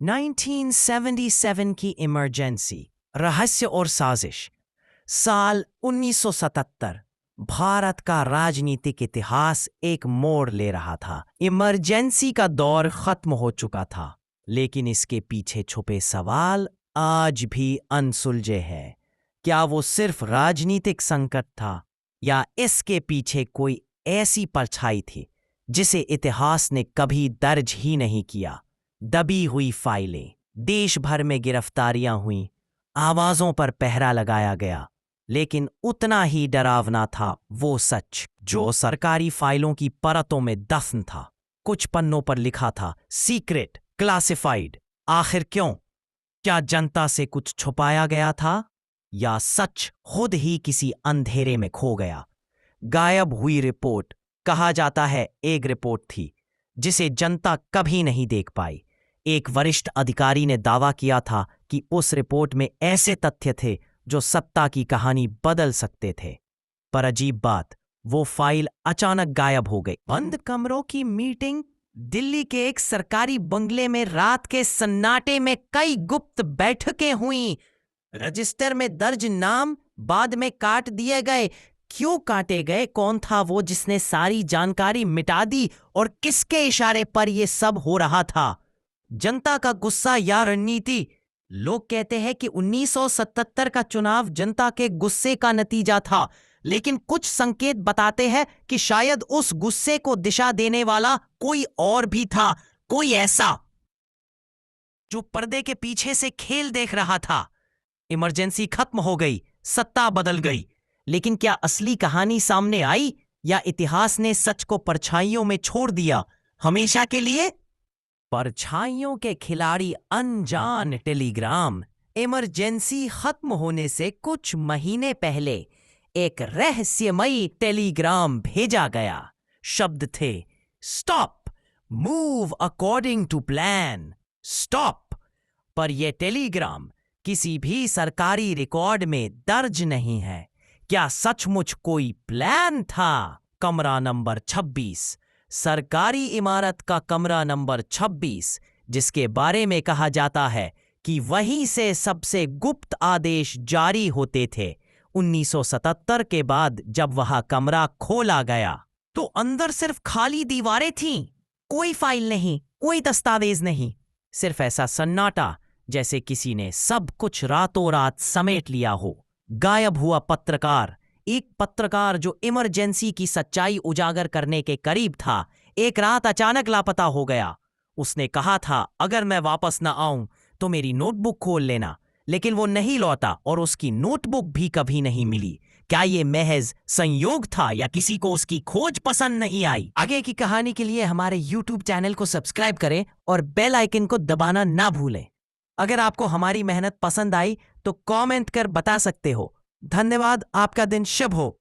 1977 की इमरजेंसी, रहस्य और साजिश। साल 1977। भारत का राजनीतिक इतिहास एक मोड़ ले रहा था। इमरजेंसी का दौर खत्म हो चुका था, लेकिन इसके पीछे छुपे सवाल आज भी अनसुलझे हैं। क्या वो सिर्फ राजनीतिक संकट था, या इसके पीछे कोई ऐसी परछाई थी जिसे इतिहास ने कभी दर्ज ही नहीं किया? दबी हुई फाइलें, देश भर में गिरफ्तारियां हुईं, आवाजों पर पहरा लगाया गया, लेकिन उतना ही डरावना था वो सच जो सरकारी फाइलों की परतों में दफन था। कुछ पन्नों पर लिखा था सीक्रेट, क्लासिफाइड। आखिर क्यों? क्या जनता से कुछ छुपाया गया था, या सच खुद ही किसी अंधेरे में खो गया? गायब हुई रिपोर्ट। कहा जाता है एक रिपोर्ट थी जिसे जनता कभी नहीं देख पाई। एक वरिष्ठ अधिकारी ने दावा किया था कि उस रिपोर्ट में ऐसे तथ्य थे जो सत्ता की कहानी बदल सकते थे। पर अजीब बात, वो फाइल अचानक गायब हो गई। बंद कमरों की मीटिंग, दिल्ली के एक सरकारी बंगले में रात के सन्नाटे में कई गुप्त बैठकें हुईं। रजिस्टर में दर्ज नाम बाद में काट दिए गए। क्यों काटे गए? कौन था वो जिसने सारी जानकारी मिटा दी, और किसके इशारे पर यह सब हो रहा था? जनता का गुस्सा या रणनीति? लोग कहते हैं कि 1977 का चुनाव जनता के गुस्से का नतीजा था, लेकिन कुछ संकेत बताते हैं कि शायद उस गुस्से को दिशा देने वाला कोई और भी था, कोई ऐसा जो पर्दे के पीछे से खेल देख रहा था। इमरजेंसी खत्म हो गई, सत्ता बदल गई, लेकिन क्या असली कहानी सामने आई, या इतिहास ने सच को परछाइयों में छोड़ दिया हमेशा के लिए? परछाइयों के खिलाड़ी अनजान टेलीग्राम। इमरजेंसी खत्म होने से कुछ महीने पहले एक रहस्यमयी टेलीग्राम भेजा गया। शब्द थे stop, move according to plan, stop. पर यह टेलीग्राम किसी भी सरकारी रिकॉर्ड में दर्ज नहीं है। क्या सचमुच कोई प्लान था? कमरा नंबर 26, सरकारी इमारत का कमरा नंबर 26, जिसके बारे में कहा जाता है कि वहीं से सबसे गुप्त आदेश जारी होते थे। 1977 के बाद जब वह कमरा खोला गया तो अंदर सिर्फ खाली दीवारें थीं, कोई फाइल नहीं, कोई दस्तावेज नहीं, सिर्फ ऐसा सन्नाटा जैसे किसी ने सब कुछ रातों रात समेट लिया हो। गायब हुआ पत्रकार, एक पत्रकार जो इमरजेंसी की सच्चाई उजागर करने के करीब था, एक रात अचानक लापता हो गया। उसने कहा था अगर मैं वापस न आऊं तो मेरी नोटबुक खोल लेना, लेकिन वो नहीं लौटा और उसकी नोटबुक भी कभी नहीं मिली। क्या ये महज संयोग था, या किसी को उसकी खोज पसंद नहीं आई? आगे की कहानी के लिए हमारे YouTube चैनल को सब्सक्राइब करें और बेल आइकन को दबाना ना भूलें। अगर आपको हमारी मेहनत पसंद आई तो कमेंट कर बता सकते हो। धन्यवाद। आपका दिन शुभ हो।